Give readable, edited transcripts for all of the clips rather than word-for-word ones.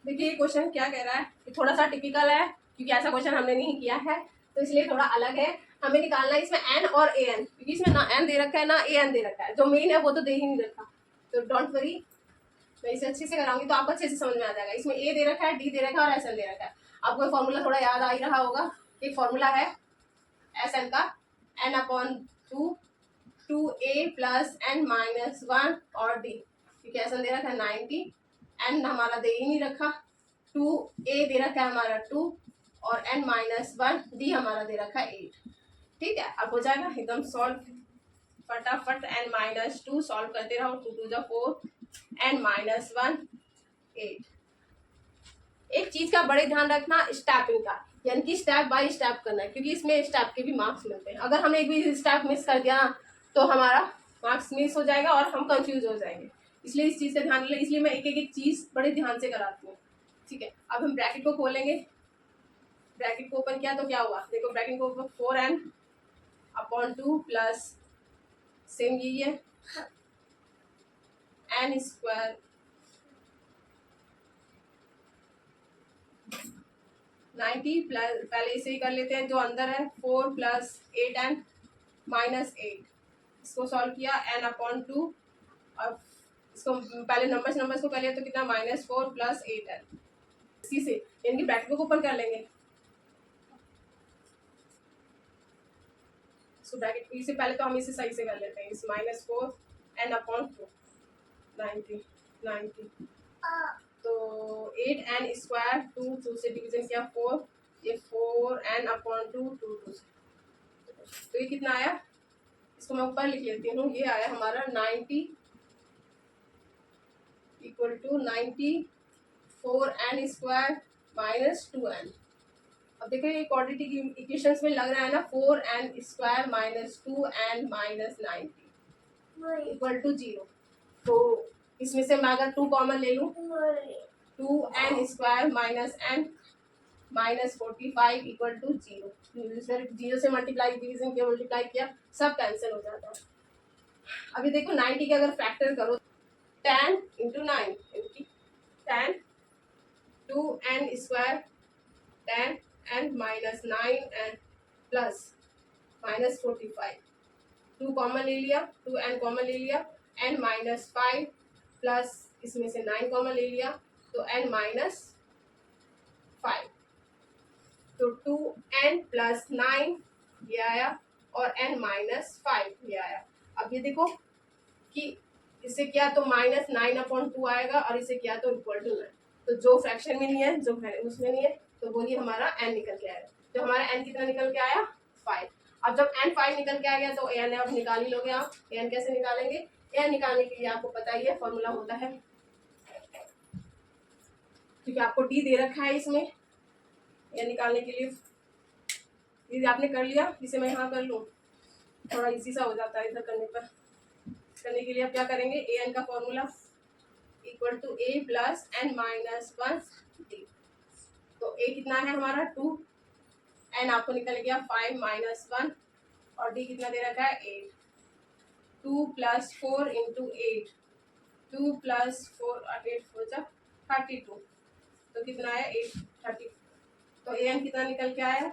देखिए ये क्वेश्चन क्या कह रहा है कि थोड़ा सा टिपिकल है, क्योंकि ऐसा क्वेश्चन हमने नहीं किया है तो इसलिए थोड़ा अलग है। हमें निकालना है इसमें एन और ए एन, क्योंकि इसमें ना एन दे रखा है ना ए एन दे रखा है, जो मेन है वो तो दे ही नहीं रखा। तो डोंट वरी, मैं इसे अच्छे से कराऊंगी तो आपको अच्छे से समझ में आ जाएगा। इसमें ए दे रखा है, डी दे रखा है और एस एन दे रखा है। आपको फॉर्मूला थोड़ा याद आ ही रहा होगा। एक फॉर्मूला है एस एन का, N upon two a plus n minus one और डी, क्योंकि एस एन दे रखा है 90, एन हमारा दे ही नहीं रखा, 2a दे रखा है हमारा 2 और n माइनस वन डी हमारा दे रखा है 8। ठीक है, अब हो जाएगा एकदम सॉल्व फटाफट। n माइनस टू सॉल्व करते रहो, 2 2 जा 4, n माइनस वन 8। एक चीज का बड़े ध्यान रखना, स्टेपिंग का, यानी कि स्टेप बाय स्टेप करना है, क्योंकि इसमें स्टेप के भी मार्क्स मिलते हैं। अगर हमने एक भी स्टेप मिस कर दिया तो हमारा मार्क्स मिस हो जाएगा और हम कंफ्यूज हो जाएंगे। इसलिए इस चीज का ध्यान रखें, इसलिए मैं एक एक चीज बड़े ध्यान से कराती हूँ। ठीक है, अब हम ब्रैकेट को खोलेंगे। ब्रैकेट को ओपन किया तो क्या हुआ, देखो ब्रैकेट को open 4n upon 2 plus same यही है n स्क्वायर 90 प्लस, पहले इसे ही कर लेते हैं जो अंदर है, 4 प्लस 8n माइनस 8। इसको सॉल्व किया n अपॉन 2 और इसको पहले नंबर्स को कर लिया तो कितना -4 प्लस 8n। इसी से यानी कि ब्रैकेट को ओपन कर लेंगे। सो ब्रैकेट इससे पहले तो हम इसे सही से कर लेते हैं, इस -4 n अपॉन 2 90 तो 8n स्क्वायर 2 से डिवीजन किया 4, ये 4n अपॉन 2 2 से, तो ये कितना आया, इसको मैं ऊपर लिख लेती हूँ। ये आया हमारा 90 equal to 94n square minus 2n। अब देखो ये क्वाड्रेटिक इक्वेशंस में लग रहा है ना, 4n square minus 2n minus 90 equal to 0। तो इसमें से मैं अगर 2 कॉमन ले लूँ, 2n square minus n minus 45 equal to 0। सर 0 से मल्टीप्लाई डिवीजन किया, मल्टीप्लाई किया, सब कैंसिल हो जाता है। अभी देखो 90 के अगर फैक्टर करो, 10 into 9 10 2n square 10n minus 9n plus minus 45, 2 common ले लिया, 2n कॉमन ले लिया, n माइनस 5 प्लस इसमें से 9 कॉमन ले लिया तो n माइनस 5, तो 2n प्लस 9 ये आया और n माइनस 5 ये आया। अब ये देखो कि इसे किया तो -9 अपॉन 2 आएगा और इसे किया तो इक्वल टू 9। तो जो फ्रैक्शन में नहीं है, जो है उसमें नहीं है, तो बोलिए हमारा n निकल के आएगा। तो हमारा n कितना निकल के आया 5। अब जब n 5 निकल के आ गया तो n अब निकाल ही लोगे आप। n कैसे निकालेंगे, n निकालने के लिए आपको पता ही है फॉर्मूला होता है, क्योंकि आपको d दे रखा है इसमें। n निकालने के लिए ये आपने कर लिया, इसे मैं यहाँ कर लूँ, थोड़ा इजी सा हो जाता है इधर करने पर। करने के लिए आप क्या करेंगे, ए एन का formula equal to a plus n minus 1 d. तो ए कितना है हमारा 2, एन आपको निकल गया 5 माइनस 1 और डी कितना दे रखा है 8। 2 प्लस 4 इंटू 8, 2 प्लस 4 8 4 जा 32, तो कितना है 8 30। तो ए एन कितना निकल के आया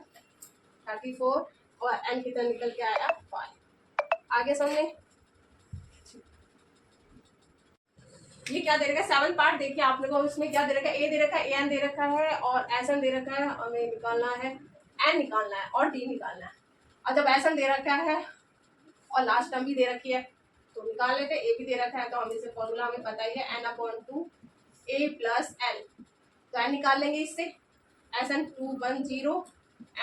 34 और एन कितना निकल के आया 5। आगे समझे, ये क्या दे रखा है 7 पार्ट। देखिए आप लोगों को इसमें क्या दे रखा है, ए दे रखा है, ए एन दे रखा है और एस एन दे रखा है, हमें निकालना है एन निकालना है और डी निकालना है। और जब एस एन दे रखा है और लास्ट टर्म भी दे रखी है तो निकाल लेते। ए भी दे रखा है तो हम इसे फॉर्मूला हमें पता ही है, एन अपॉन 2 ए प्लस एन। तो एन निकाल लेंगे इससे, एस एन 210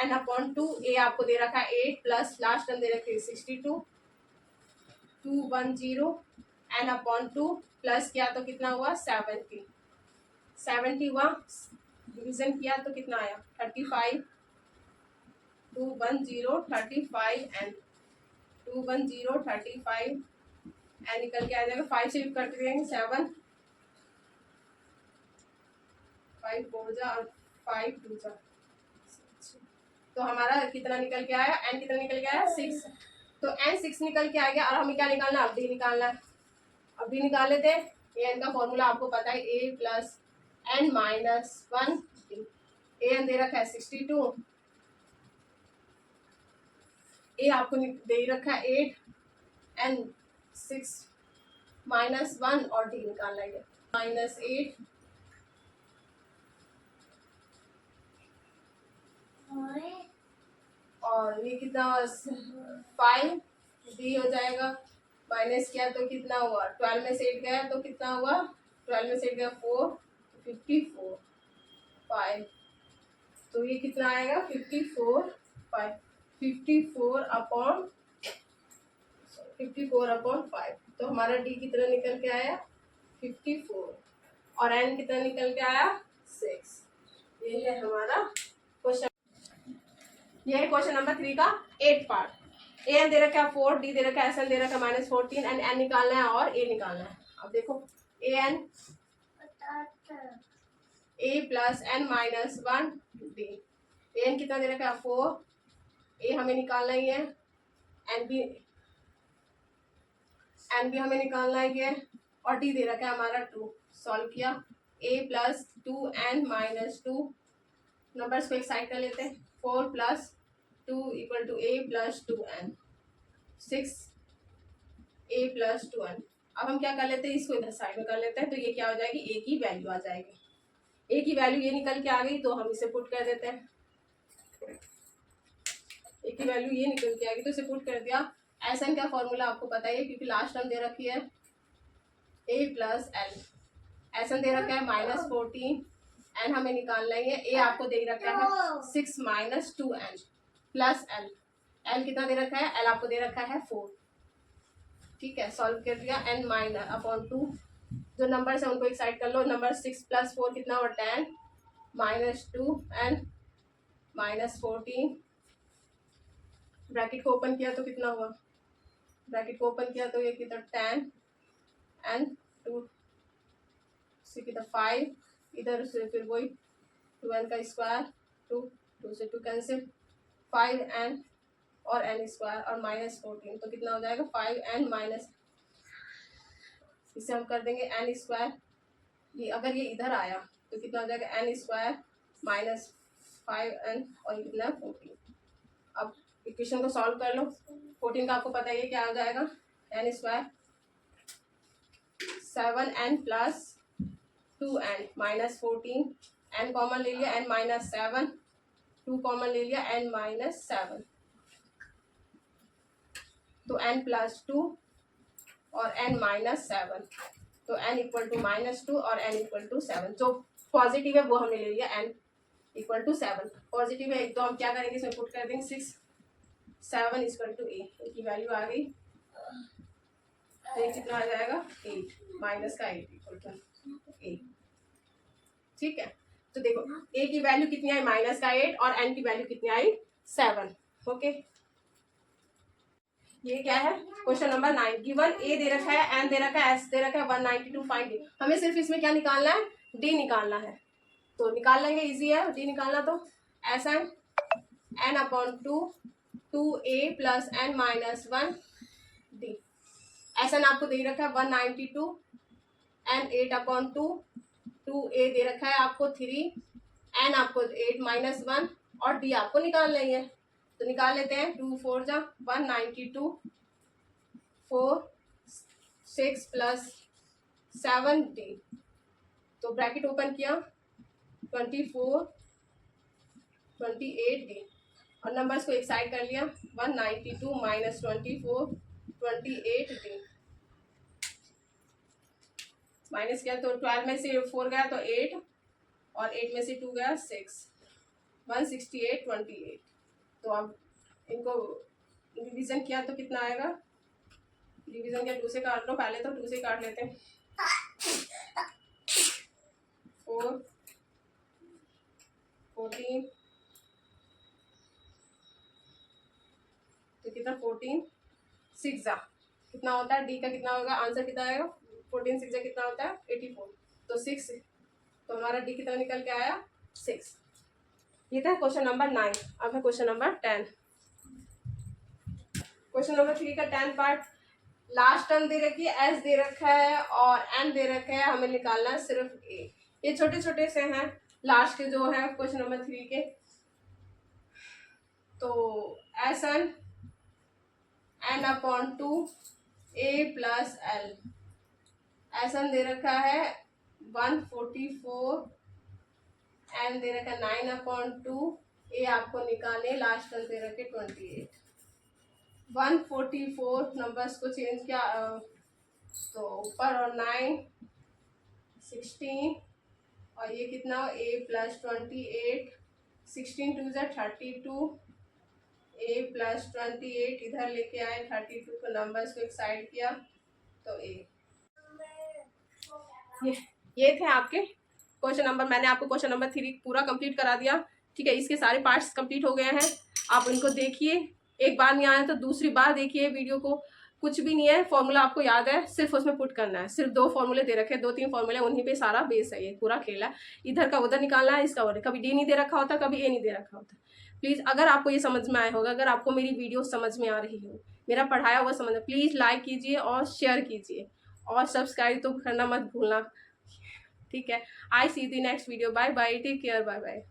एन अपॉन 2 ए आपको दे रखा है 8 प्लस लास्ट टर्म दे रखी है 62, 210 एन अपॉन 2 प्लस किया तो कितना हुआ 70, 71 डिवीजन किया तो कितना आया 35, 210 35 एन 210 35 एन निकल के आ जाएगा। 5 से कट देंगे 7, 5 4 जा और 5 2 जा, तो हमारा कितना निकल के आया, एन कितना निकल के आया 6। तो एन 6 निकल के आ गया और हमें क्या निकालना है, अब डी निकालना है। अब डी निकाल लेते हैं। ए एन का फॉर्मूला आपको पता है, ए plus n minus 1 d. A N दे रखा है 62, ए आपको दे रखा है 8 एन 6 माइनस 1 और डी निकालना है -8 और ये कितना 5 डी हो जाएगा। माइनस किया तो कितना हुआ, 12 में से 8 गया तो कितना हुआ, 12 में से 8 गया 4, 54 5। तो ये कितना आएगा 54 5, 54/5। तो हमारा डी कितना निकल के आया 54 और एन कितना निकल के आया 6। ये है हमारा क्वेश्चन। ये है क्वेश्चन नंबर 3 का 8 पार्ट। ए एन दे रखा है 4, डी दे रखा है, एस एन दे रखा है -14 एंड एन निकालना है और ए निकालना है। अब देखो a n a plus n minus 1 d. A n कितना दे रखा है 4, ए हमें निकालना ही है, एन भी हमें निकालना ही है और डी दे रखा है हमारा 2। सॉल्व किया a plus 2n minus 2, numbers को एक साइड कर लेते हैं। 4 + 2 = a + 2n, 6a + 2n। अब हम क्या कर लेते हैं, इसको इधर साइड में कर लेते हैं। तो ये क्या हो जाएगी, a की वैल्यू आ जाएगी। a की वैल्यू ये निकल के आ गई तो हम इसे पुट कर देते हैं। a की वैल्यू ये निकल के आ गई तो इसे पुट कर दिया। एस एन का फॉर्मूला आपको पता ही है क्योंकि लास्ट टर्म दे रखी है a + l। एस एन दे रखा है -14, एन हमें निकालना ही है। ए आपको दे रखा है 6 - 2n प्लस एल। एल कितना दे रखा है, एल आपको दे रखा है 4। ठीक है, सॉल्व कर दिया। n - 2 जो नंबर्स है उनको एक साइड कर लो। नंबर 6 + 4 कितना हुआ 10 -2n -14। ब्रैकेट को ओपन किया तो कितना हुआ, ब्रैकेट को ओपन किया तो ये कितना 10 एंड 2 से कितना 5, इधर से फिर वही 12 का स्क्वायर 2 से 2 कैंसिल 5n और n स्क्वायर और -14 तो कितना हो जाएगा 5n माइनस, इसे हम कर देंगे n स्क्वायर। ये अगर ये इधर आया तो कितना हो जाएगा n स्क्वायर -5n और ये कितना 14। अब इक्वेशन को सॉल्व कर लो। 14 का आपको पता ही है क्या आ जाएगा, n square 7n + 2n -14, n common ले लिया, n -7, 2 कॉमन ले लिया, n -7 तो n + 2 और n -7 तो n = -2 और n = 7। जो पॉजिटिव है वो हमने ले लिया, n = 7 पॉजिटिव है तो हम क्या करेंगे, इसमें पुट कर देंगे 6 7 = a की वैल्यू आ गई। तो ये कितना आ जाएगा 8 माइनस का 8 = a। ठीक है, तो देखो a की वैल्यू कितनी आई -8 और n की वैल्यू कितनी आई 7। ओके, ये क्या है क्वेश्चन नंबर 9। गिवन a दे रखा है, n दे रखा है, s दे रखा है 192, फाइंड d। हमें सिर्फ इसमें क्या निकालना है, d निकालना है। तो निकाल लेंगे, इजी है d निकालना। तो Sn n/2 2a + n - 1 d। Sn आपको दे रखा है 192, n 8/2, 2a दे रखा है आपको 3, n आपको 8 - 1 और d आपको निकाल लेंगे। तो निकाल लेते हैं। 2 4 जा 192, 4 6 + 7 d। तो ब्रैकेट ओपन किया 24 28 d और नंबर्स को एक साइड कर लिया। 192 - 24 28 d माइनस किया तो 12 में से 4 गया तो 8 और 8 में से 2 गया 6, 168 28। तो अब इनको डिवीजन किया तो कितना आएगा, डिवीजन क्या 2 से काट लो, पहले तो 2 से काट लेते हैं। 4 14 तो कितना 14 6 जा कितना होता है, डी का कितना होगा, आंसर कितना आएगा 14 6 जा कितना होता है 84। तो 6 तो हमारा डी कितना निकल के आया 6। ये था क्वेश्चन नंबर 9। अब है क्वेश्चन नंबर 10। क्वेश्चन नंबर 3 का 10 पार्ट। लास्ट टर्म दे रखी है, एस दे रखा है और एन दे रखा है, हमें निकालना है सिर्फ ए। ये छोटे छोटे से हैं लास्ट के जो है क्वेश्चन नंबर 3 के। तो n/2 a प्लस l, एसन दे रखा है 144, n दे रखा 9/2, a आपको निकाले, लास्ट टर्म दे रखे 28। 144 नंबर्स को चेंज किया तो ऊपर और 9 16 और ये कितना a प्लस 28, 16 2 ज़ा 32, a प्लस 28 इधर लेके आए, 32 को नंबर्स को एक साइड किया तो a। ये थे आपके क्वेश्चन नंबर। मैंने आपको क्वेश्चन नंबर 3 पूरा कंप्लीट करा दिया, ठीक है। इसके सारे पार्ट्स कंप्लीट हो गए हैं। आप इनको देखिए, एक बार नहीं आया तो दूसरी बार देखिए वीडियो को। कुछ भी नहीं है, फॉर्मूला आपको याद है, सिर्फ उसमें पुट करना है। सिर्फ 2 फॉर्मूले दे रखे हैं, 2-3 फॉर्मूले, उन्हीं पे सारा बेस है, ये पूरा खेल है। इधर का उधर निकालना है, इसका उधर। कभी डी नहीं दे रखा होता, कभी ए नहीं दे रखा होता। प्लीज़ अगर आपको ये समझ में आया होगा, अगर आपको मेरी वीडियो समझ में आ रही हो, मेरा पढ़ाया हुआ समझ में, प्लीज़ लाइक कीजिए और शेयर कीजिए और सब्सक्राइब तो करना मत भूलना, ठीक है। I see the next video. Bye bye, take care, bye bye.